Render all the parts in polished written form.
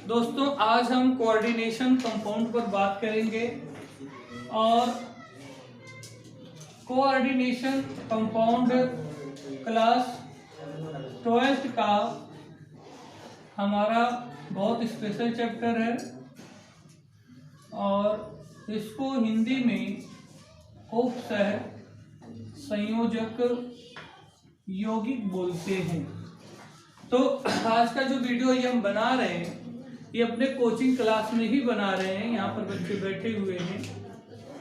दोस्तों आज हम कोऑर्डिनेशन कंपाउंड पर बात करेंगे और कोऑर्डिनेशन कंपाउंड क्लास 12th का हमारा बहुत स्पेशल चैप्टर है और इसको हिंदी में उपसह संयोजक यौगिक बोलते हैं। तो आज का जो वीडियो ये हम बना रहे हैं ये अपने कोचिंग क्लास में ही बना रहे हैं। यहाँ पर बच्चे बैठे हुए हैं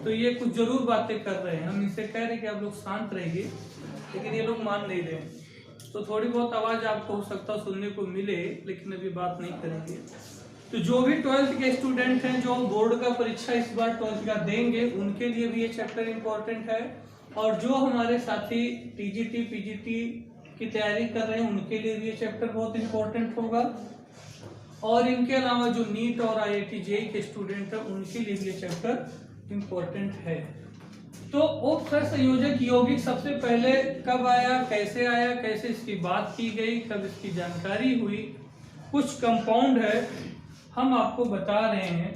तो ये कुछ जरूर बातें कर रहे हैं। हम इनसे कह रहे हैं कि आप लोग शांत रहिए, लेकिन ये लोग मान नहीं रहे हैं। तो थोड़ी बहुत आवाज़ आपको हो सकता सुनने को मिले, लेकिन अभी बात नहीं करेंगे। तो जो भी 12th के स्टूडेंट हैं जो बोर्ड का परीक्षा इस बार 12th का देंगे, उनके लिए भी ये चैप्टर इम्पोर्टेंट है। और जो हमारे साथी टीजीटी पीजीटी की तैयारी कर रहे हैं उनके लिए भी ये चैप्टर बहुत इम्पोर्टेंट होगा। और इनके अलावा जो नीट और IIT JEE के स्टूडेंट हैं उनके लिए भी ये चैप्टर इम्पोर्टेंट है। तो उपसह संयोजक यौगिक सबसे पहले कब आया, कैसे इसकी बात की गई, कब इसकी जानकारी हुई, कुछ कंपाउंड है हम आपको बता रहे हैं।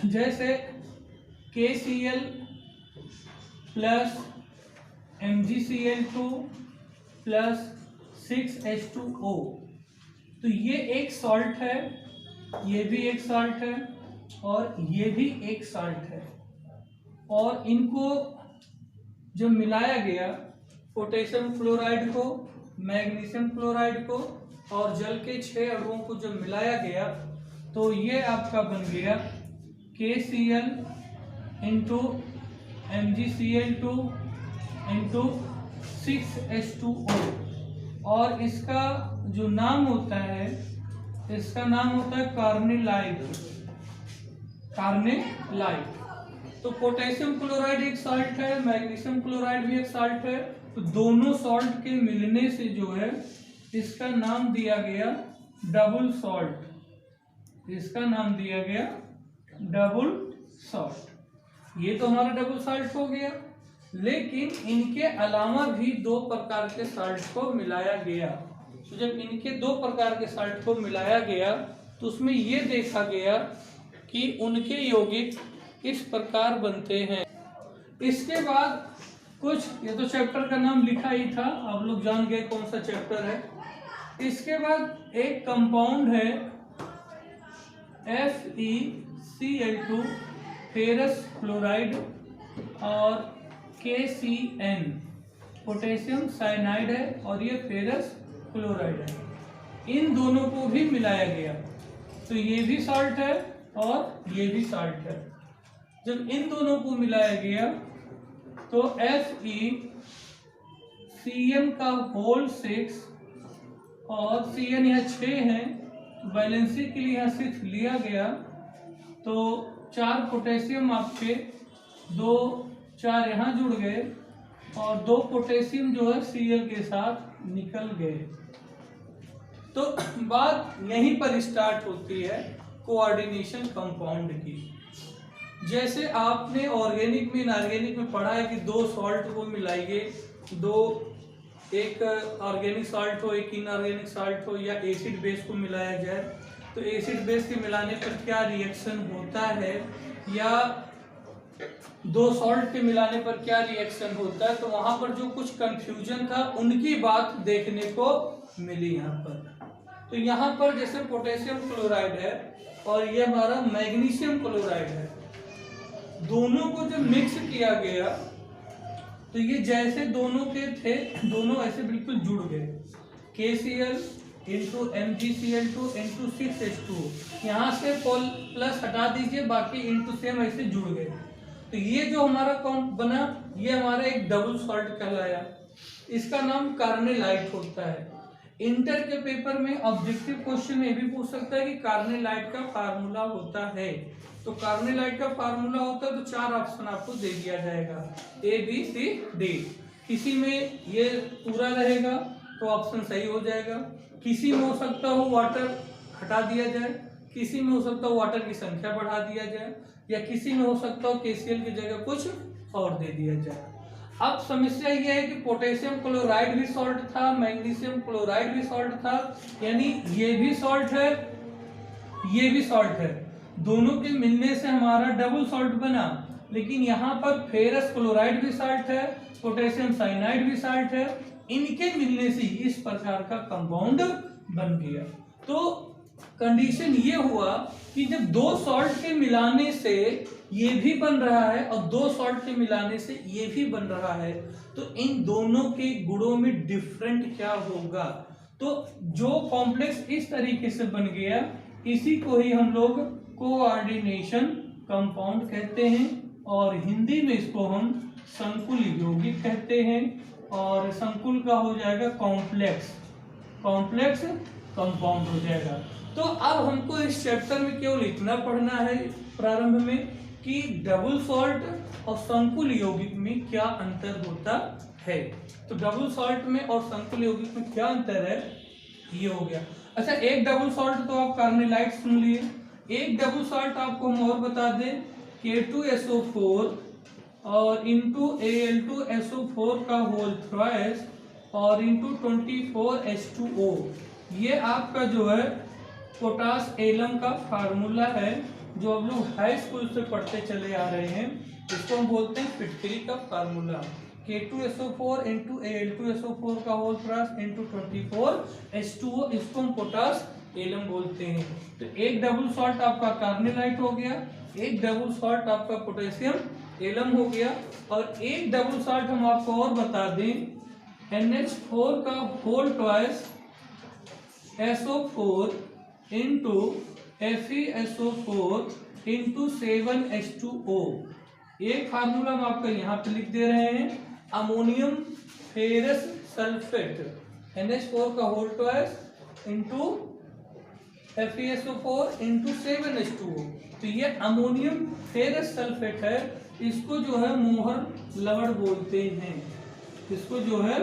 जैसे KCl plus MgCl2 plus 6H2O, तो ये एक सॉल्ट है, ये भी एक सॉल्ट है और ये भी एक सॉल्ट है। और इनको जब मिलाया गया पोटेशियम क्लोराइड को, मैग्नीशियम क्लोराइड को और जल के 6 अणुओं को जब मिलाया गया तो ये आपका बन गया KCl into MgCl2 into 6H2O। और इसका जो नाम होता है, इसका नाम होता है कार्नेलाइट। तो पोटेशियम क्लोराइड एक सॉल्ट है, मैग्नीशियम क्लोराइड भी एक सॉल्ट है। तो दोनों सॉल्ट के मिलने से जो है इसका नाम दिया गया डबल सॉल्ट। इसका नाम दिया गया डबल सॉल्ट। ये तो हमारा डबल सॉल्ट हो गया, लेकिन इनके अलावा भी 2 प्रकार के साल्ट को मिलाया गया। तो जब इनके 2 प्रकार के साल्ट को मिलाया गया तो उसमें ये देखा गया कि उनके यौगिक किस प्रकार बनते हैं। इसके बाद कुछ, ये तो चैप्टर का नाम लिखा ही था, आप लोग जान गए कौन सा चैप्टर है। इसके बाद एक कंपाउंड है FeCl2 फेरस क्लोराइड और KCN पोटेशियम साइनाइड है और ये फेरस क्लोराइड है। इन दोनों को भी मिलाया गया तो ये भी सॉल्ट है और ये भी सॉल्ट है। जब इन दोनों को मिलाया गया तो FeCN का होल 6 और CN यहाँ 6 है, बैलेंसी के लिए यहाँ 6 लिया गया। तो 4 पोटेशियम आपके 2 4 यहाँ जुड़ गए और 2 पोटेशियम जो है Cl के साथ निकल गए। तो बात यहीं पर स्टार्ट होती है कोऑर्डिनेशन कंपाउंड की। जैसे आपने ऑर्गेनिक में इनऑर्गेनिक में पढ़ा है कि 2 सॉल्ट को मिलाइए, एक ऑर्गेनिक सॉल्ट हो एक इनऑर्गेनिक सॉल्ट हो, या एसिड बेस को मिलाया जाए तो एसिड बेस के मिलाने पर क्या रिएक्शन होता है, या 2 सॉल्ट के मिलाने पर क्या रिएक्शन होता है। तो वहां पर जो कुछ कंफ्यूजन था उनकी बात देखने को मिली यहाँ पर। तो यहाँ पर जैसे पोटेशियम क्लोराइड है और ये हमारा मैग्नीशियम क्लोराइड है, दोनों को जब मिक्स किया गया तो ये जैसे दोनों के थे दोनों ऐसे बिल्कुल जुड़ गए। KCl into MgCl2 into 6H2, यहाँ से प्लस हटा दीजिए, बाकी इंटू सेम ऐसे जुड़ गए। तो ये जो हमारा कौन बना, ये हमारा एक डबल सॉल्ट कहलाया। इसका नाम कार्नेलाइट होता है। इंटर के पेपर में ऑब्जेक्टिव क्वेश्चन में भी पूछ सकता है कि कार्नेलाइट का फार्मूला होता है। तो कार्नेलाइट का फार्मूला होता है तो 4 ऑप्शन आपको दे दिया जाएगा, A B C D। किसी में ये पूरा रहेगा तो ऑप्शन सही हो जाएगा, किसी में हो सकता हो वाटर हटा दिया जाए, किसी में हो सकता हो वाटर की संख्या बढ़ा दिया जाए, या किसी में हो सकता हो KCl की जगह कुछ और दे दिया जाए। अब समस्या यह है कि पोटेशियम क्लोराइड भी सॉल्ट था, मैग्नीशियम क्लोराइड भी सॉल्ट था, यानी ये भी सॉल्ट है ये भी सॉल्ट है, दोनों के मिलने से हमारा डबल सॉल्ट बना। लेकिन यहाँ पर फेरस क्लोराइड भी साल्ट है, पोटेशियम साइनाइड भी साल्ट है, इनके मिलने से इस प्रकार का कंपाउंड बन गया। तो कंडीशन ये हुआ कि जब दो सॉल्ट के मिलाने से ये भी बन रहा है और दो सॉल्ट के मिलाने से ये भी बन रहा है, तो इन दोनों के गुणों में डिफरेंट क्या होगा। तो जो कॉम्प्लेक्स इस तरीके से बन गया, इसी को ही हम लोग कोऑर्डिनेशन कंपाउंड कहते हैं, और हिंदी में इसको हम संकुल यौगिक कहते हैं, और संकुल का हो जाएगा कॉम्प्लेक्स कंपाउंड हो जाएगा। तो अब हमको इस चैप्टर में केवल इतना पढ़ना है प्रारंभ में कि डबल सॉल्ट और संकुल यौगिक में क्या अंतर होता है। तो डबल सॉल्ट में और संकुल यौगिक में क्या अंतर है, ये हो गया। अच्छा, एक डबल सॉल्ट तो आप कार्बोनाइट सुन लिए, एक डबल सॉल्ट आपको हम और बता दें, K2SO4 और इंटू Al2SO4 का होल थ्राइस और इंटू 24H2O, ये आपका जो है पोटास एलम का फार्मूला है, जो हम लोग हाई स्कूल से पढ़ते चले आ रहे हैं। इसको हम बोलते हैं फिटकरी का फार्मूला, K2SO4 इंटू Al2SO4 का होल थ्राइस इंटू 24H2O, इसको हम पोटास एलम बोलते हैं। तो एक डबल सॉल्ट आपका कार्बोनाइट हो गया, एक डबल सॉल्ट आपका पोटेशियम एलम हो गया, और एक डबल सॉल्ट हम आपको और बता दें, NH4 का whole twice SO4 into FeSO4 into 7H2O। एक फार्मूला हम आपका यहाँ पे लिख दे रहे हैं, अमोनियम फेरस सल्फेट NH4 का whole twice into FeSO4 into 7H2O। तो ये अमोनियम फेरस सल्फेट है, इसको जो है मोहर लवण बोलते हैं, इसको जो है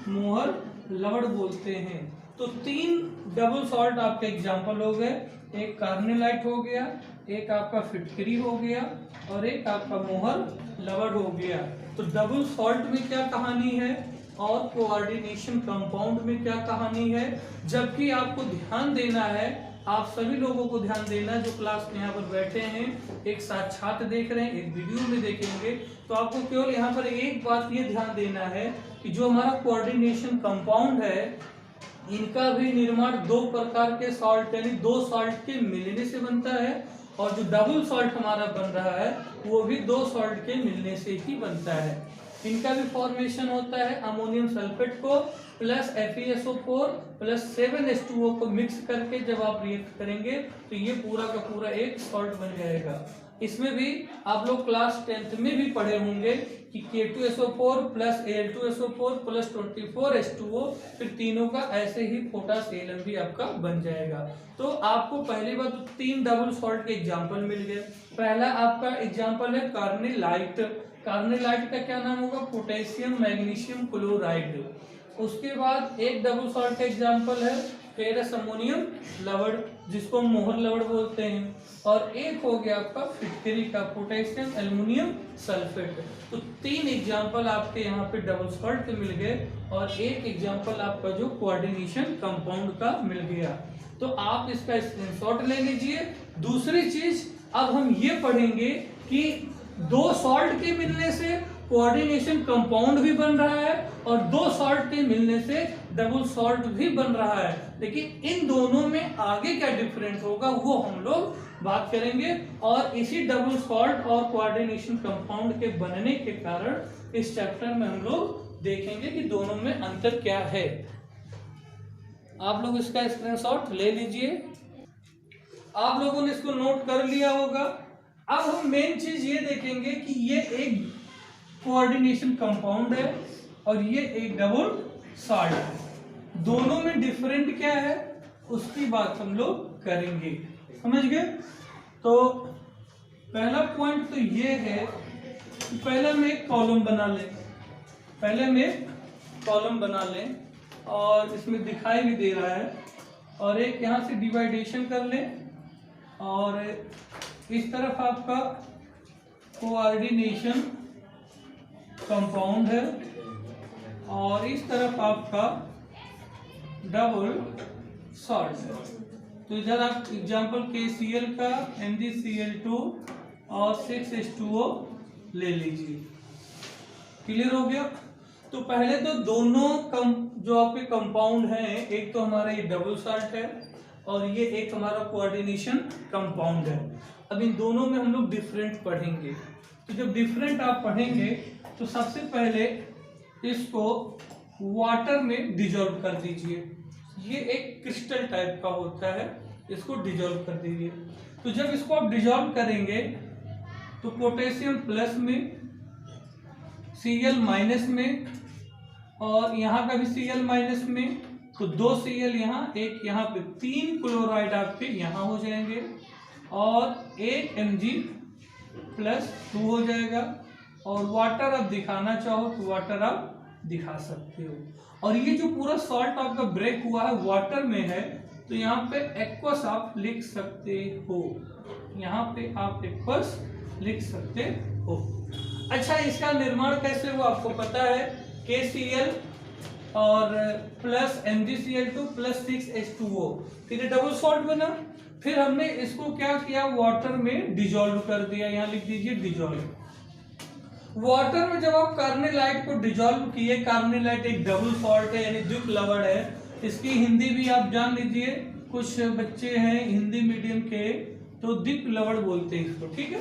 मोहर लवण बोलते हैं। तो तीन डबल सॉल्ट आपके एग्जाम्पल हो गए, एक कार्बोनाइट हो गया, एक आपका फिटकरी हो गया, और एक आपका मोहर लवण हो गया। तो डबल सॉल्ट में क्या कहानी है और कोऑर्डिनेशन कंपाउंड में क्या कहानी है। जबकि आपको ध्यान देना है, आप सभी लोगों को ध्यान देना जो क्लास में यहाँ पर बैठे हैं, एक साथ छात्र देख रहे हैं, एक वीडियो में देखेंगे, तो आपको केवल यहाँ पर एक बात ये ध्यान देना है कि जो हमारा कोऑर्डिनेशन कंपाउंड है, इनका भी निर्माण दो प्रकार के सॉल्ट यानी दो सॉल्ट के मिलने से बनता है, और जो डबल सॉल्ट हमारा बन रहा है वो भी दो सॉल्ट के मिलने से ही बनता है। इनका भी फॉर्मेशन होता है अमोनियम सल्फेट को प्लस FeSO4 प्लस 7H2O को मिक्स करके जब आप रिएक्ट करेंगे तो ये पूरा का पूरा एक सॉल्ट बन जाएगा। इसमें भी आप लोग क्लास 10th में भी पढ़े होंगे कि K2SO4 plus Al2SO4 plus 24H2O, फिर तीनों का ऐसे ही पोटास एलम भी आपका बन जाएगा। तो आपको पहली बात तो तीन डबल सॉल्ट के एग्जाम्पल मिल गए। पहला आपका एग्जाम्पल है कार्बोनाइट, कार्बोनाइट का क्या नाम होगा, पोटेशियम मैग्नीशियम क्लोराइड। उसके बाद एक डबल सॉल्ट का एग्जाम्पल है फेरस अमोनियम लवण, जिसको हम मोहर लवण बोलते हैं, और एक हो गया आपका फिटकरी का पोटेशियम एल्युमिनियम सल्फेट। तो तीन एग्जाम्पल आपके यहाँ पे डबल सॉल्ट के मिल गए, और एक एग्जाम्पल आपका जो कोऑर्डिनेशन कंपाउंड का मिल गया। तो आप इसका स्क्रीनशॉट ले लीजिए। दूसरी चीज अब हम ये पढ़ेंगे कि दो सॉल्ट के मिलने से कोऑर्डिनेशन कंपाउंड भी बन रहा है और दो सॉल्ट के मिलने से डबल सॉल्ट भी बन रहा है, लेकिन इन दोनों में आगे क्या डिफरेंस होगा वो हम लोग बात करेंगे। और इसी डबल सॉल्ट और कोऑर्डिनेशन कंपाउंड के बनने के कारण इस चैप्टर में हम लोग देखेंगे कि दोनों में अंतर क्या है। आप लोग इसका स्क्रीनशॉट ले लीजिए। आप लोगों ने इसको नोट कर लिया होगा। अब हम मेन चीज ये देखेंगे कि ये एक कोऑर्डिनेशन कंपाउंड है और ये एक डबल सॉल्ट है, दोनों में डिफरेंट क्या है उसकी बात हम लोग करेंगे। समझ गए? तो पहला पॉइंट तो ये है कि पहले हम एक कॉलम बना लें, और इसमें दिखाई भी दे रहा है, और एक यहाँ से डिवाइडेशन कर लें, और इस तरफ आपका कोऑर्डिनेशन कंपाउंड है और इस तरफ आपका डबल सॉल्ट है। तो इधर आप एग्जाम्पल KCl का MgCl2 और 6H2O ले लीजिए। क्लियर हो गया। तो पहले तो दोनों जो आपके कंपाउंड हैं, एक तो हमारा ये डबल सॉल्ट है और ये एक हमारा कोऑर्डिनेशन कंपाउंड है। अब इन दोनों में हम लोग डिफरेंट पढ़ेंगे। तो जब डिफरेंट आप पढ़ेंगे तो सबसे पहले इसको वाटर में डिजोल्व कर दीजिए। ये एक क्रिस्टल टाइप का होता है, इसको डिजोल्व कर दीजिए। तो जब इसको आप डिजोल्व करेंगे तो पोटेशियम प्लस में, Cl माइनस में और यहाँ का भी Cl माइनस में, तो 2 Cl यहाँ, एक यहाँ पे, 3 क्लोराइड आपके यहाँ हो जाएंगे और एक Mg+2 हो जाएगा। और वाटर आप दिखाना चाहो तो वाटर आप दिखा सकते हो। और ये जो पूरा सॉल्ट आपका ब्रेक हुआ है वाटर में है, तो यहाँ पे एक्वस आप लिख सकते हो, यहाँ पे आप एक्वस लिख सकते हो। अच्छा, इसका निर्माण कैसे हुआ आपको पता है। KCl और प्लस MgCl2 प्लस 6H2O, फिर डबल सॉल्ट बना। फिर हमने इसको क्या किया, वाटर में डिजोल्व कर दिया। यहाँ लिख दीजिए डिजोल्व। वाटर में जब आप कार्बोनाइट को डिजोल्व किए, कार्बोनाइट एक डबल सॉल्ट है यानी द्विक लवण है। इसकी हिंदी भी आप जान लीजिए, कुछ बच्चे हैं हिंदी मीडियम के तो द्विक लवण बोलते हैं इसको, ठीक है।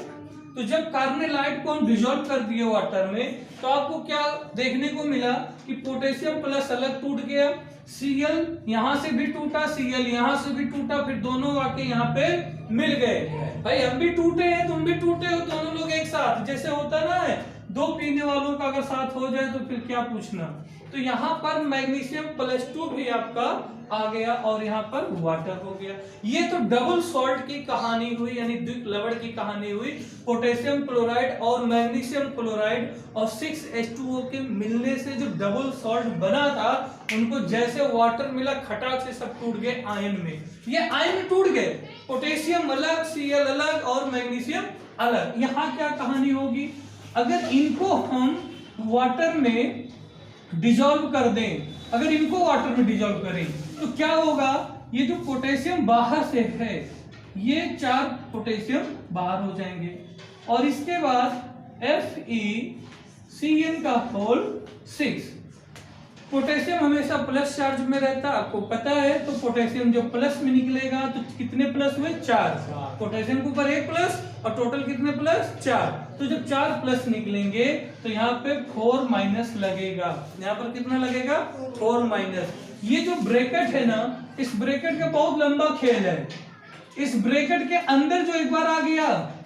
तो जब कार्बोनाइट को हम डिजोल्व कर दिए वाटर में, तो आपको क्या देखने को मिला कि पोटेशियम प्लस अलग टूट गया, Cl यहाँ से भी टूटा, Cl यहाँ से भी टूटा, फिर दोनों आके यहाँ पे मिल गए। भाई हम भी टूटे हैं, तुम भी टूटे हो, दोनों लोग एक साथ, जैसे होता ना है 2 पीने वालों का अगर साथ हो जाए तो फिर क्या पूछना। तो यहाँ पर मैग्नीशियम +2 भी आपका आ गया और यहाँ पर वाटर हो गया। ये तो डबल सॉल्ट की कहानी हुई, यानी द्विक लवण की कहानी हुई। पोटेशियम क्लोराइड और मैग्नीशियम क्लोराइड और 6H2O के मिलने से जो डबल सॉल्ट बना था, उनको जैसे वाटर मिला खटाक से सब टूट गए आयन में। ये आयन में टूट गए, पोटेशियम अलग, Cl अलग और मैग्नीशियम अलग। यहाँ क्या कहानी होगी, अगर इनको हम वाटर में डिजोल्व कर दें, अगर इनको वाटर में डिजोल्व करें तो क्या होगा, ये जो पोटेशियम बाहर से है, ये 4 पोटेशियम बाहर हो जाएंगे और इसके बाद FeCN6। पोटेशियम हमेशा प्लस चार्ज में रहता है, आपको पता है। तो पोटेशियम जो प्लस में निकलेगा तो कितने प्लस हुए, 4। पोटेशियम के ऊपर 1 प्लस और टोटल कितने प्लस, 4। तो जब 4 प्लस निकलेंगे तो यहाँ पे 4 माइनस लगेगा। यहाँ पर कितना लगेगा, 4 माइनस। ये जो ब्रैकेट है ना, इस ब्रैकेट का बहुत लंबा खेल है। इस ब्रैकेट के अंदर जो एक बार आ गया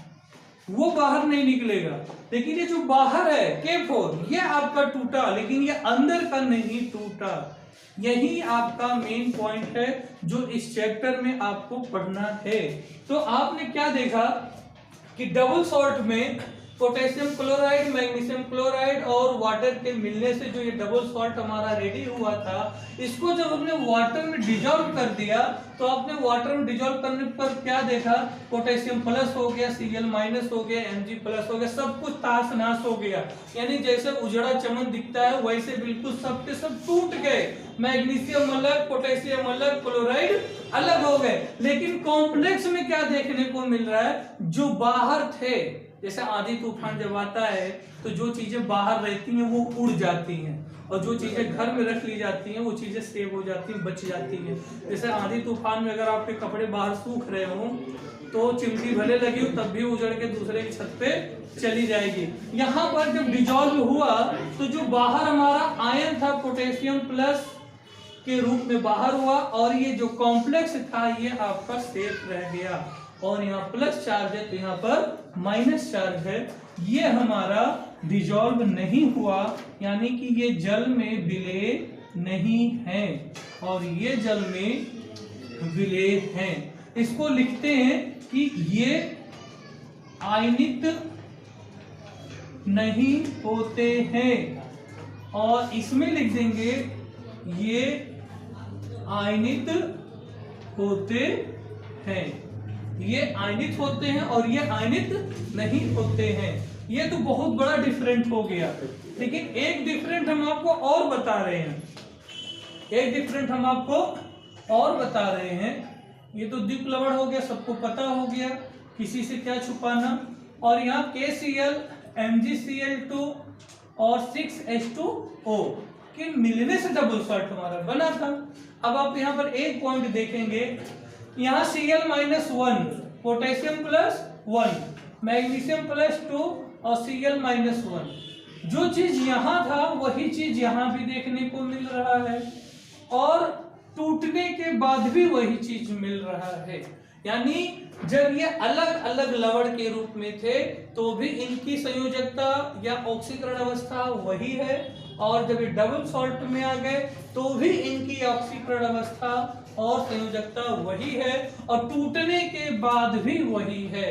वो बाहर नहीं निकलेगा, लेकिन ये जो बाहर है K4 ये आपका टूटा, लेकिन ये अंदर का नहीं टूटा। यही आपका मेन पॉइंट है जो इस चैप्टर में आपको पढ़ना है। तो आपने क्या देखा कि डबल सॉल्ट में पोटेशियम क्लोराइड, मैग्नीशियम क्लोराइड और वाटर के मिलने से जो ये डबल सॉल्ट हमारा रेडी हुआ था, इसको जब हमने वाटर में डिजोल्व कर दिया, तो आपने वाटर में डिजोल्व करने पर क्या देखा, पोटेशियम प्लस हो गया, Cl माइनस हो गया, Mg प्लस हो गया, सब कुछ ताश नाश हो गया। यानी जैसे उजड़ा चमन दिखता है वैसे बिल्कुल सब के सब टूट गए। मैग्नीशियम अलग, पोटेशियम अलग, क्लोराइड अलग हो गए। लेकिन कॉम्प्लेक्स में क्या देखने को मिल रहा है, जो बाहर थे, जैसे आंधी तूफान जब आता है तो जो चीजें बाहर रहती हैं वो उड़ जाती हैं और जो चीजें घर में रख ली जाती हैं वो चीजें सेव हो जाती हैं, बच जाती हैं। जैसे आंधी तूफान में अगर आपके कपड़े बाहर सूख रहे हो तो चिमटी भले लगी हो तब भी उजड़ के दूसरे की छत पे चली जाएगी। यहाँ पर जब डिजोल्व हुआ तो जो बाहर हमारा आयन था पोटेशियम प्लस के रूप में बाहर हुआ और ये जो कॉम्प्लेक्स था ये आपका सेफ रह गया। और यहाँ प्लस चार्ज है तो यहाँ पर माइनस चार्ज है। ये हमारा डिजोल्व नहीं हुआ, यानी कि ये जल में विलेय नहीं है और ये जल में विलेय है। इसको लिखते हैं कि ये आयनित नहीं होते हैं और इसमें लिख देंगे ये आयनित होते हैं। ये आयनित होते हैं और ये आयनित नहीं होते हैं। ये तो बहुत बड़ा डिफरेंट हो गया। लेकिन एक डिफरेंट हम आपको और बता रहे हैं, ये तो द्विप्लवण हो गया, सबको पता हो गया, किसी से क्या छुपाना। और यहाँ KCl MgCl2 और 6H2O के मिलने से डबल सॉल्ट हमारा बना था। अब आप यहाँ पर एक पॉइंट देखेंगे, यहाँ Cl-1 पोटेशियम +1 मैग्नीशियम +2 और Cl-1, जो चीज यहाँ था वही चीज यहाँ भी देखने को मिल रहा है और टूटने के बाद भी वही चीज मिल रहा है। यानी जब ये अलग अलग लवण के रूप में थे तो भी इनकी संयोजकता या ऑक्सीकरण अवस्था वही है, और जब ये डबल सॉल्ट में आ गए तो भी इनकी ऑक्सीकरण अवस्था और संयोजकता वही है और टूटने के बाद भी वही है।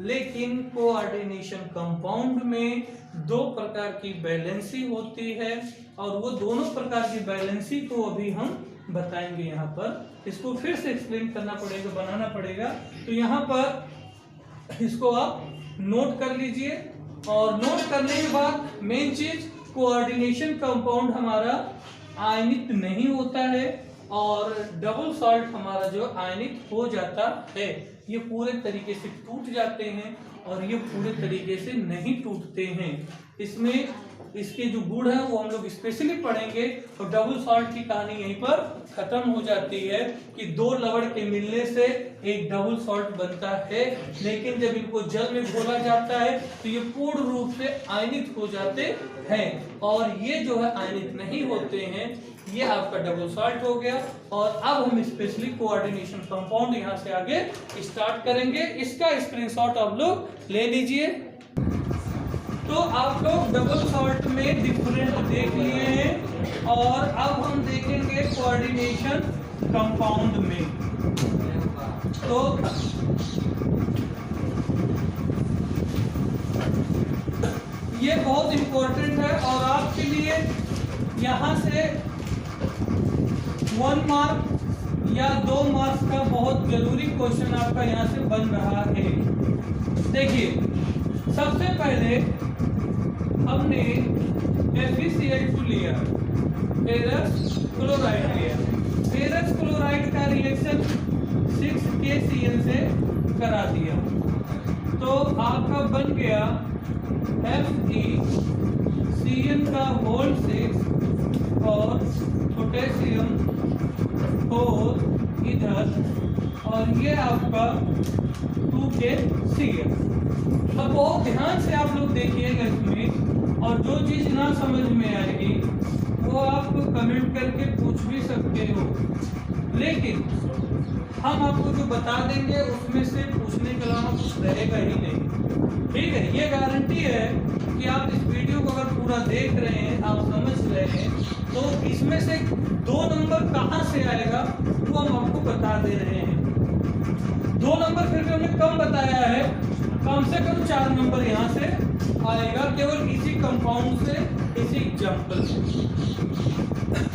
लेकिन कोऑर्डिनेशन कंपाउंड में दो प्रकार की बैलेंसी होती है और वो दोनों प्रकार की बैलेंसी को अभी हम बताएंगे। यहाँ पर इसको फिर से एक्सप्लेन करना पड़ेगा, बनाना पड़ेगा। तो यहाँ पर इसको आप नोट कर लीजिए, और नोट करने के बाद मेन चीज कोऑर्डिनेशन कंपाउंड हमारा आयनित नहीं होता है और डबल सॉल्ट हमारा जो आयनित हो जाता है। ये पूरे तरीके से टूट जाते हैं और ये पूरे तरीके से नहीं टूटते हैं। इसमें इसके जो गुण है वो हम लोग स्पेशली पढ़ेंगे। और डबल सॉल्ट की कहानी यहीं पर खत्म हो जाती है कि दो लवण के मिलने से एक डबल सॉल्ट बनता है, लेकिन जब इनको जल में घोला जाता है तो ये पूर्ण रूप से आयनित हो जाते हैं, और ये जो है आयनित नहीं होते हैं। ये आपका डबल सॉल्ट हो गया। और अब हम स्पेशली कोऑर्डिनेशन कंपाउंड यहाँ से आगे स्टार्ट करेंगे। इसका स्क्रीनशॉट आप लोग ले लीजिए। तो आप लोग डबल सॉल्ट में डिफरेंट देख लिए हैं और अब हम देखेंगे कोऑर्डिनेशन कंपाउंड में। तो ये बहुत इंपॉर्टेंट है और आपके लिए यहाँ से 1 मार्क या 2 मार्क्स का बहुत जरूरी क्वेश्चन आपका यहाँ से बन रहा है। देखिए, सबसे पहले हमने FeCl2 लिया, फेरस क्लोराइड लिया। फेरस क्लोराइड का रिएक्शन 6KCl से करा दिया, तो आपका बन गया FeCl का होल 6 और पोटेशियम 4 इधर, और ये आपका 2KCl। अब बहुत ध्यान से आप लोग देखिएगा इसमें, और जो चीज ना समझ में आएगी वो आप कमेंट करके पूछ भी सकते हो, लेकिन हम आपको जो बता देंगे उसमें से पूछने के अलावा कुछ रहेगा ही नहीं। ठीक है, ये गारंटी है कि आप इस वीडियो को अगर पूरा देख रहे हैं, आप समझ रहे हैं, तो इसमें से 2 नंबर कहाँ से आएगा वो हम आपको बता दे रहे हैं। 2 नंबर फिर भी हमने कम बताया है, कम से कम 4 नंबर यहाँ से आएगा, केवल इसी कंपाउंड से, इसी एग्जाम्पल से।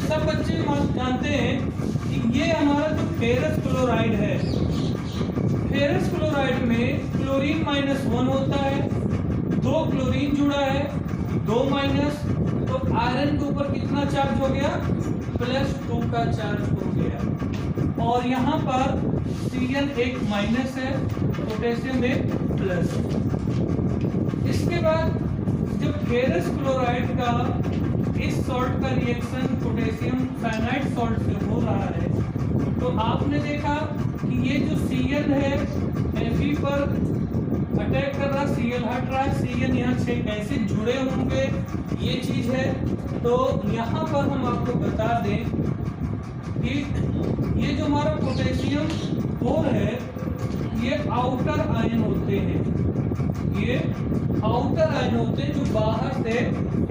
सब बच्चे जानते हैं कि ये हमारा जो फेरस क्लोराइड है, फेरस क्लोराइड में क्लोरीन -1 होता है, 2 क्लोरीन जुड़ा है, 2 माइनस, तो आयरन के ऊपर कितना चार्ज हो गया, +2 का चार्ज हो गया। और यहाँ पर Cl एक माइनस है, पोटेशियम एक प्लस। इसके बाद जब फेरस क्लोराइड का इस सॉल्ट का रिएक्शन पोटेशियम साइनाइड सॉल्ट से हो रहा है, तो आपने देखा कि ये जो Cl है Fe पर अटैक कर रहा, Cl हट रहा है, Cl यहाँ 6 कैसे जुड़े होंगे ये चीज है। तो यहाँ पर हम आपको बता दें कि ये जो हमारा पोटेशियम 4 है ये आउटर आयन होते हैं, ये आउटर आयन होते हैं जो बाहर से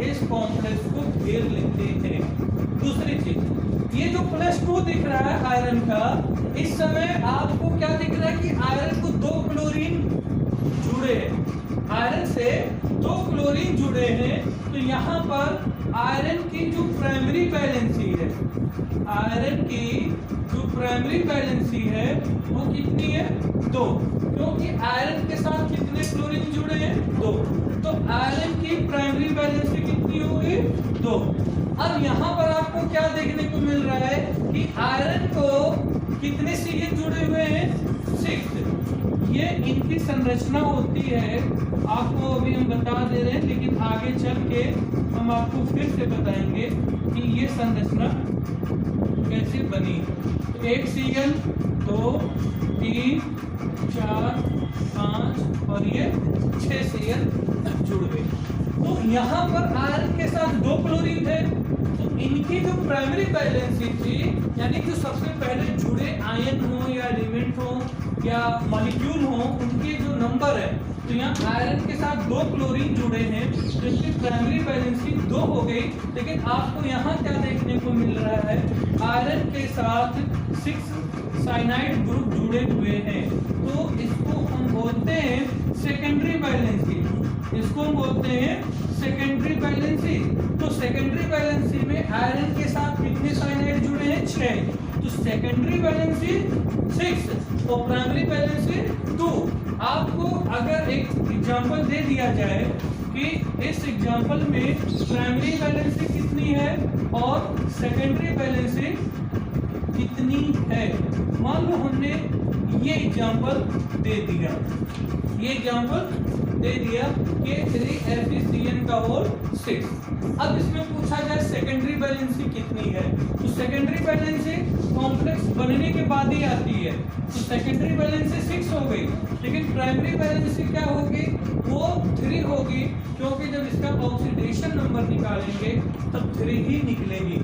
इस कॉम्प्लेक्स को घेर लेते हैं। दूसरी चीज, ये जो +2 दिख रहा है आयरन का, इस समय आपको क्या दिख रहा है कि आयरन को 2 क्लोरीन जुड़े हैं, आयरन से 2 क्लोरीन जुड़े हैं। तो यहाँ पर आयरन की जो प्राइमरी बैलेंसी है, आयरन की जो प्राइमरी बैलेंसी है वो कितनी है, 2, क्योंकि आयरन के साथ कितने क्लोरीन जुड़े हैं, 2। तो आयरन की प्राइमरी बैलेंसी कितनी होगी, 2। अब यहाँ पर आपको क्या देखने को मिल रहा है कि आयरन को कितने सीएन जुड़े हुए हैं, 6। ये इनकी संरचना होती है, आपको अभी हम बता दे रहे हैं, लेकिन आगे चल के हम आपको फिर से बताएंगे कि ये संरचना कैसे बनी। 1 सीएन, 2, 3, 4, 5 और ये 6 सीएन जुड़ गए। तो यहाँ पर आयरन के साथ 2 क्लोरीन थे, तो इनकी जो प्राइमरी वैलेंसी थी, यानी जो सबसे पहले जुड़े आयन हो या एलिमेंट हो या मॉलिक्यूल हो, उनके जो नंबर है, तो यहाँ आयरन के साथ 2 क्लोरीन जुड़े हैं, तो इनकी प्राइमरी वैलेंसी 2 हो गई। लेकिन आपको यहाँ क्या देखने को मिल रहा है, आयरन के साथ 6 साइनाइड ग्रुप जुड़े हुए हैं, तो इसको हम बोलते हैं सेकेंडरी वैलेंसी। इसको हम बोलते हैं सेकेंडरी वैलेंसी। तो सेकेंडरी वैलेंसी में आयरन के साथ कितने साइनाइड जुड़े हैं, 6। तो सेकेंडरी वैलेंसी 6 और प्राइमरी वैलेंसी 2। आपको अगर एक एग्जांपल दे दिया जाए कि इस एग्जांपल में प्राइमरी वैलेंसी कितनी है और सेकेंडरी वैलेंसी कितनी है, मान लो हमने ये एग्जांपल दे दिया, ये एग्जांपल दे दिया K3FeCN का होल 6। अब इसमें पूछा जाए सेकेंडरी वैलेंसी कितनी है, तो सेकेंडरी वैलेंसी कॉम्प्लेक्स बनने के बाद ही आती है, तो सेकेंडरी वैलेंसी 6 हो गई। लेकिन प्राइमरी वैलेंसी क्या होगी, वो 3 होगी, क्योंकि जब इसका ऑक्सीडेशन नंबर निकालेंगे तब 3 ही निकलेगी।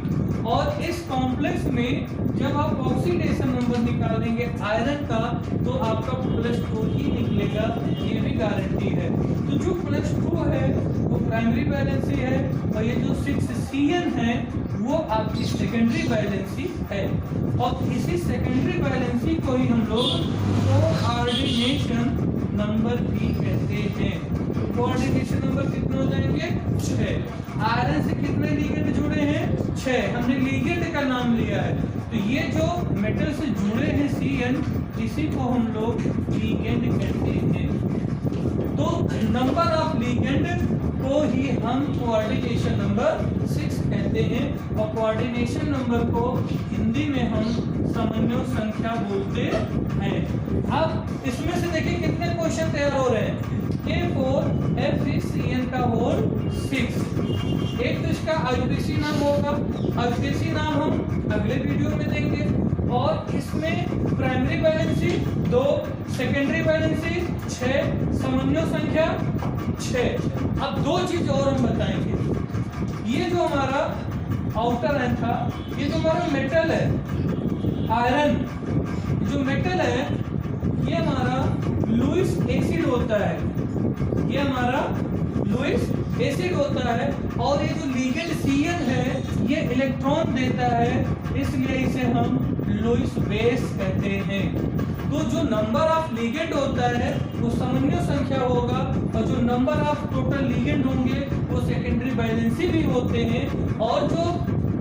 और इस कॉम्प्लेक्स में जब आप ऑक्सीडेशन नंबर निकालेंगे आयरन का, तो आपका +2 ही निकलेगा, ये भी गारंटी है। तो जो +2 है वो प्राइमरी वैलेंसी है, और ये जो 6CN है वो आपकी सेकेंडरी वैलेंसी है। और इसी सेकेंडरी वैलेंसी को ही हम लोग कोऑर्डिनेशन नंबर भी कहते हैं। कोऑर्डिनेशन नंबर कितने हो जाएंगे, 6। आयरन से कितने लिगेंड जुड़े हैं, 6। हमने लिगेंड का नाम लिया है, तो ये जो मेटल से जुड़े हैं CN, इसी को हम लोग लिगेंड कहते हैं। तो नंबर ऑफ लिगेंड को ही हम कोऑर्डिनेशन नंबर 6 कहते हैं, और कोऑर्डिनेशन नंबर को हिंदी में हम समन्वय संख्या बोलते हैं। अब इसमें से देखिए कितने क्वेश्चन तैयार हो रहे हैं। K4FeCN का होल 6। एक तो इसका IUPAC नाम होगा, IUPAC नाम हम अगले वीडियो में देंगे। और इसमें प्राइमरी वैलेंसी 2, सेकेंडरी वैलेंसी 6, समन्वय संख्या 6। अब 2 चीज और हम बताएंगे। ये जो हमारा आउटर है था, ये जो हमारा मेटल है आयरन, जो मेटल है ये हमारा लुईस एसिड होता है, ये हमारा लुईस एसिड होता है। और ये जो लिगेंड CN है ये इलेक्ट्रॉन देता है, इसलिए इसे हम लुईस बेस कहते हैं। तो जो नंबर ऑफ लिगेंड होता है वो समन्वय संख्या होगा, और जो नंबर ऑफ टोटल लिगेंड होंगे वो सेकेंडरी वैलेंसी भी होते हैं। और जो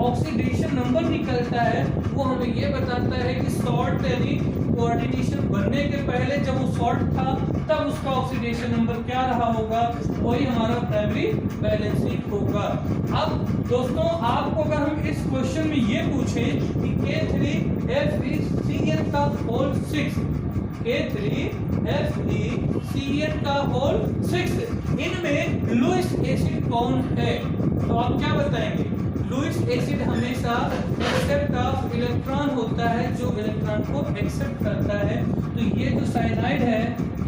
ऑक्सीडेशन नंबर निकलता है वो हमें ये बताता है कि सॉल्ट यानी कोऑर्डिनेशन बनने के पहले जब वो सॉल्ट था तब उसका ऑक्सीडेशन नंबर क्या रहा होगा, वही हमारा प्राइमरी वैलेंसी होगा। अब दोस्तों आपको अगर हम इस क्वेश्चन में ये पूछें कि K3FeCN का होल 6, K3FeCN का होल 6, इनमें लुईस एसिड कौन है, तो आप क्या बताएंगे। लुईस एसिड हमेशा एक्सेप्ट ऑफ इलेक्ट्रॉन होता है, जो इलेक्ट्रॉन को एक्सेप्ट करता है। तो ये जो साइनाइड है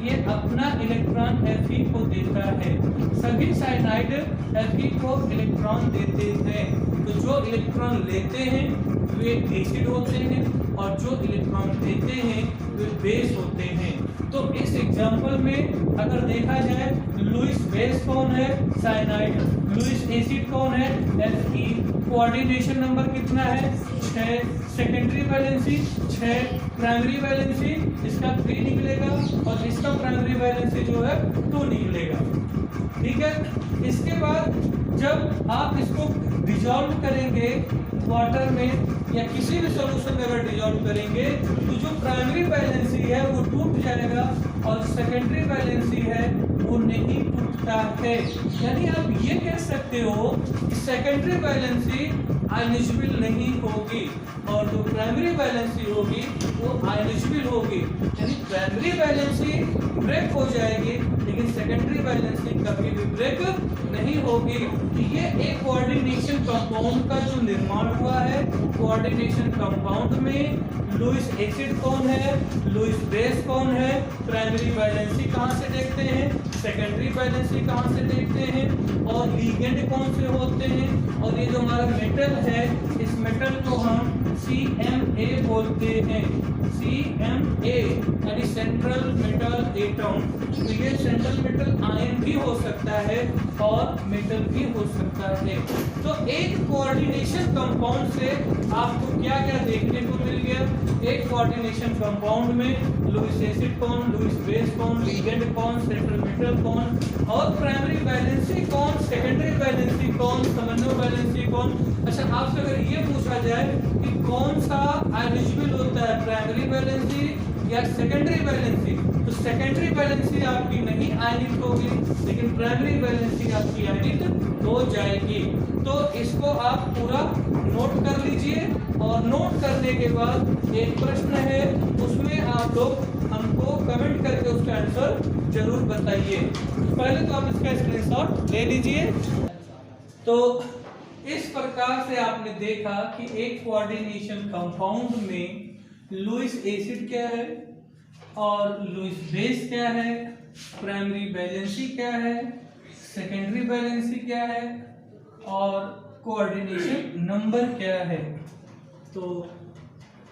ये अपना इलेक्ट्रॉन Fe को देता है। सभी साइनाइड Fe को इलेक्ट्रॉन देते हैं। तो जो इलेक्ट्रॉन लेते हैं वे एसिड होते हैं, और जो इलेक्ट्रॉन देते हैं वे बेस होते हैं। तो इस एग्जांपल में अगर देखा जाए लुईस बेस कौन है, साइनाइड। लुईस एसिड कौन है, Fe। कोऑर्डिनेशन नंबर कितना है, 6। सेकेंडरी वैलेंसी 6, प्राइमरी वैलेंसी इसका 3 निकलेगा, और इसका प्राइमरी वैलेंसी जो है 2 निकलेगा। ठीक है। इसके बाद जब आप इसको डिजॉल्व करेंगे वाटर में या किसी भी सॉल्यूशन में अगर डिजॉल्व करेंगे तो जो प्राइमरी वैलेंसी है वो टूट जाएगा और सेकेंडरी वैलेंसी है वो नहीं टूटता है। यानी आप ये कह सकते हो कि सेकेंडरी वैलेंसी आयनिजेबल नहीं होगी और जो प्राइमरी वैलेंसी होगी वो आयनिजेबल होगी। यानी प्राइमरी वैलेंसी ब्रेक हो जाएगी लेकिन सेकेंडरी वैलेंसी कभी भी ब्रेक नहीं होगी। ये एक कोऑर्डिनेशन कंपाउंड का जो निर्माण हुआ है, कोऑर्डिनेशन कंपाउंड में लुईस एसिड कौन है, लुईस बेस कौन है, प्राइमरी वैलेंसी कहाँ से देखते हैं, सेकेंडरी वैलेंसी कहाँ से देखते हैं और लिगेंड कौन से होते हैं। और ये जो हमारा मेटल है इस मेटल को हम CMA बोलते हैं, CMA यानी सेंट्रल मेटल एटम। तो ये सेंट्रल मेटल आयन भी हो सकता है और मेटल भी हो सकता है। तो एक कोऑर्डिनेशन कंपाउंड से आपको क्या क्या देखने को मिल गया, एक कोऑर्डिनेशन कंपाउंड में लुईस एसिड कौन, लुईस बेस कौन, लिगेंड कौन, सेंट्रल मेटल कौन और प्राइमरी वैलेंसी कौन, सेकेंडरी वैलेंसी कौन, समन्वय वैलेंसी कौन। अच्छा, आपसे अगर ये पूछा जाए कि कौन सा आयनिजेबल होता है, प्राइमरी वैलेंसी या सेकेंडरी वैलेंसी, तो सेकेंडरी वैलेंसी आपकी नहीं आयनित होगी लेकिन प्राइमरी वैलेंसी आपकी आयनित हो जाएगी। तो इसको आप पूरा नोट कर लीजिए और नोट करने के बाद एक प्रश्न है उसमें आप लोग हमको कमेंट करके उसका आंसर जरूर बताइए। पहले तो आप इसका स्क्रीनशॉट ले लीजिए। तो इस प्रकार से आपने देखा कि एक कोऑर्डिनेशन कंपाउंड में लुईस एसिड क्या है और लुईस बेस क्या है, प्राइमरी वैलेंसी क्या है, सेकेंडरी वैलेंसी क्या है और कोऑर्डिनेशन नंबर क्या है। तो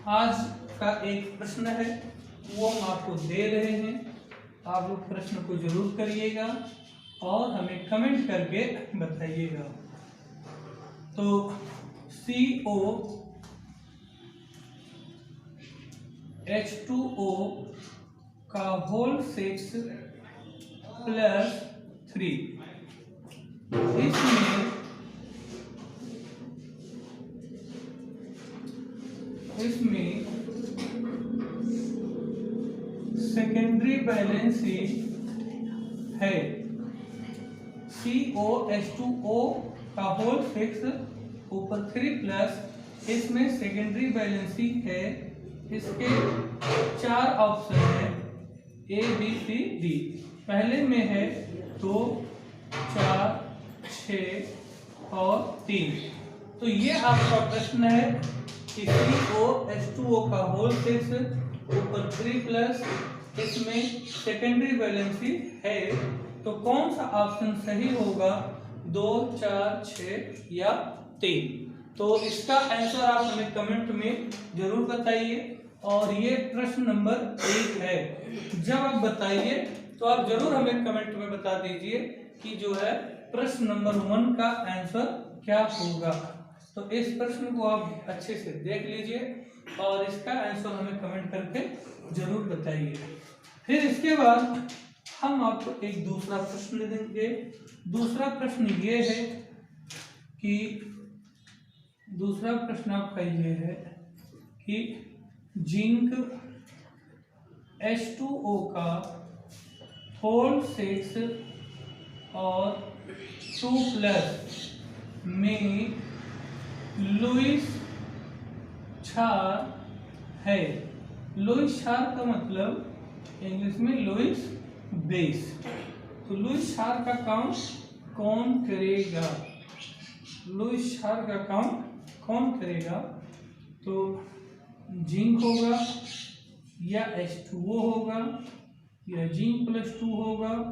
आज का एक प्रश्न है वो हम आपको दे रहे हैं, आप लोग प्रश्न को जरूर करिएगा और हमें कमेंट करके बताइएगा। तो COH2O का होल 6 + 3 इसमें सेकेंडरी वैलेंसी है COH2O का होल 6 ऊपर 3 प्लस इसमें सेकेंडरी वैलेंसी है। इसके 4 ऑप्शन है A B C D। पहले में है 2 4 6 और 3। तो ये आपका प्रश्न है कि COH2O का होल 6 ऊपर 3 प्लस इसमें सेकेंडरी वैलेंसी है तो कौन सा ऑप्शन सही होगा, 2 4 6 या 3। तो इसका आंसर आप हमें कमेंट में जरूर बताइए। और ये प्रश्न नंबर 1 है। जब आप बताइए तो आप जरूर हमें कमेंट में बता दीजिए कि जो है प्रश्न नंबर 1 का आंसर क्या होगा। तो इस प्रश्न को आप अच्छे से देख लीजिए और इसका आंसर हमें कमेंट करके जरूर बताइए। फिर इसके बाद हम आपको एक दूसरा प्रश्न देंगे। दूसरा प्रश्न ये है कि दूसरा प्रश्न आपका ये है कि जिंक H2O का होल 6 और 2 प्लस में लुईस क्षार है। लुईस क्षार का मतलब इंग्लिश में लुईस बेस। तो लुईस क्षार का काम कौन करेगा, लुईस क्षार का काम कौन करेगा। तो जिंक होगा या H2O होगा या जिंक +2 होगा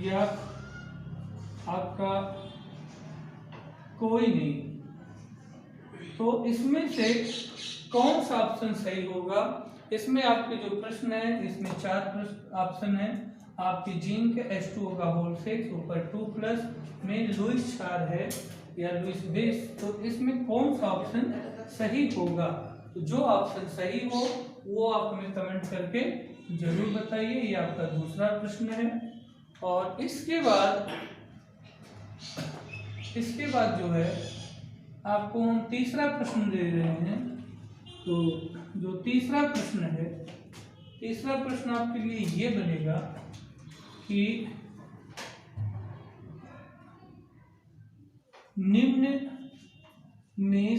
या आपका कोई नहीं। तो इसमें से कौन सा ऑप्शन सही होगा। इसमें आपके जो प्रश्न है इसमें 4 प्रश्न ऑप्शन है। आपकी जिंक H2O का होल 6 ऊपर 2 प्लस में लुईस क्षार है या लुईस बेस। तो इसमें कौन सा ऑप्शन सही होगा। तो जो ऑप्शन सही हो वो आप हमें कमेंट करके जरूर बताइए। ये आपका दूसरा प्रश्न है। और इसके बाद इसके बाद जो है आपको हम तीसरा प्रश्न दे रहे हैं। तो जो तीसरा प्रश्न है, तीसरा प्रश्न आपके लिए ये बनेगा कि निम्न में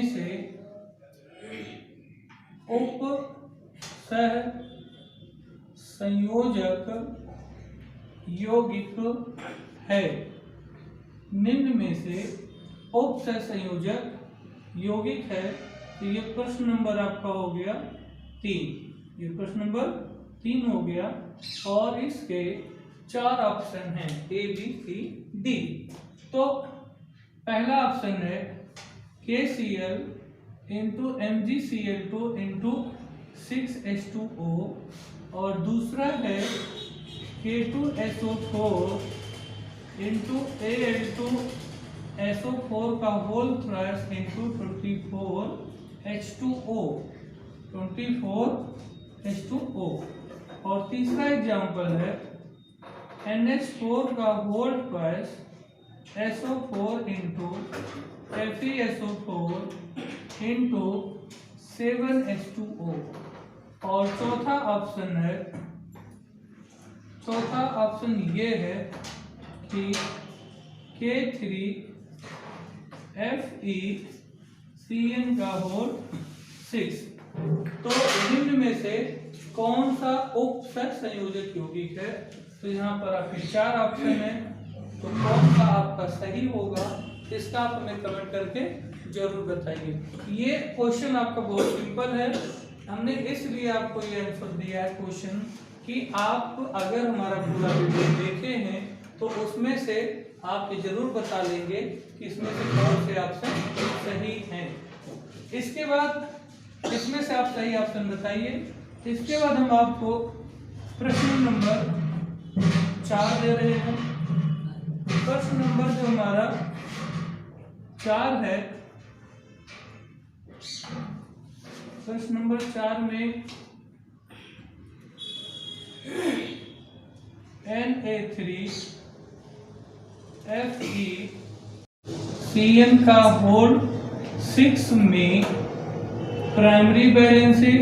से उप सह संयोजक यौगिक है। निम्न में से उप सह संयोजक यौगिक है। तो ये प्रश्न नंबर आपका हो गया 3। ये प्रश्न नंबर 3 हो गया और इसके 4 ऑप्शन हैं A, B, C, D। तो पहला ऑप्शन है KCl into MgCl2 into 6H2O और दूसरा है K2SO4 इंटू Al2SO4 का whole plus into 24H2O 24H2O। और तीसरा एग्जाम्पल है NH4 का whole plus SO4 into FeSO4 into 7H2O। और चौथा ऑप्शन ये है कि K3FeCN का होल 6। तो निम्न में से कौन सा उपसह संयोजक यौगिक है? तो यहाँ पर आपके 4 ऑप्शन है, तो कौन सा आपका सही होगा इसका आप हमें कमेंट करके जरूर बताइए। ये क्वेश्चन आपका बहुत सिंपल है, हमने इसलिए आपको ये आंसर दिया है क्वेश्चन कि आप अगर हमारा पूरा वीडियो देखे हैं तो उसमें से आप ये जरूर बता लेंगे कि इसमें से कौन से ऑप्शन सही हैं। इसके बाद इसमें से आप सही ऑप्शन बताइए। इसके बाद हम आपको प्रश्न नंबर 4 दे रहे हैं। प्रश्न नंबर जो हमारा 4 है, प्रश्न नंबर 4 में Na3FeCN का होल 6 में प्राइमरी बैलेंसी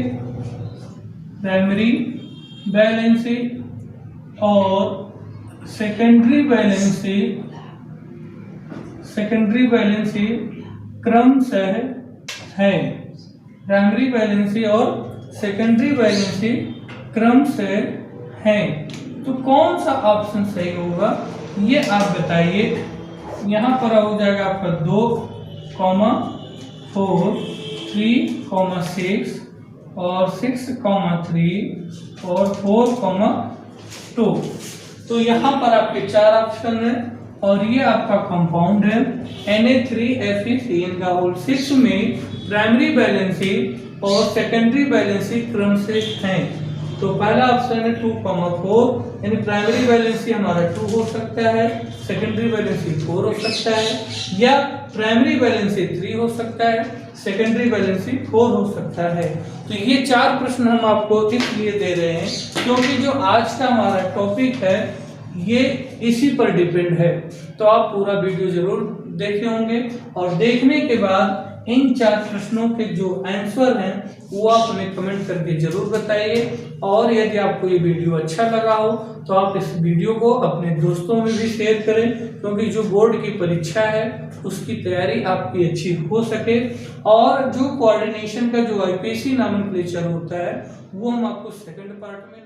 और सेकेंडरी बैलेंसी क्रमशः है। प्राइमरी बैलेंसी और सेकेंडरी बैलेंसी क्रमशः है। तो कौन सा ऑप्शन सही होगा ये आप बताइए। यहाँ पर हो जाएगा आपका 2, 4, 3, 6 और 6, 3 और 4, 2। तो यहाँ पर आपके 4 ऑप्शन है और ये आपका कंपाउंड है Na3FeCN का होल 6 में प्राइमरी बैलेंसी और सेकेंडरी बैलेंसी क्रमशः है। तो पहला ऑप्शन है 2, 4, यानी प्राइमरी बैलेंसी हमारा 2 हो सकता है, सेकेंडरी बैलेंसी 4 हो सकता है, या प्राइमरी बैलेंसी 3 हो सकता है, सेकेंडरी बैलेंसी 4 हो सकता है। तो ये 4 प्रश्न हम आपको इसलिए दे रहे हैं क्योंकि जो आज का हमारा टॉपिक है ये इसी पर डिपेंड है। तो आप पूरा वीडियो जरूर देखे होंगे और देखने के बाद इन 4 प्रश्नों के जो आंसर हैं वो आप हमें कमेंट करके जरूर बताइए। और यदि आपको ये वीडियो अच्छा लगा हो तो आप इस वीडियो को अपने दोस्तों में भी शेयर करें, क्योंकि जो बोर्ड की परीक्षा है उसकी तैयारी आपकी अच्छी हो सके। और जो कोऑर्डिनेशन का जो IPC नॉमेनक्लेचर होता है वो हम आपको सेकंड पार्ट में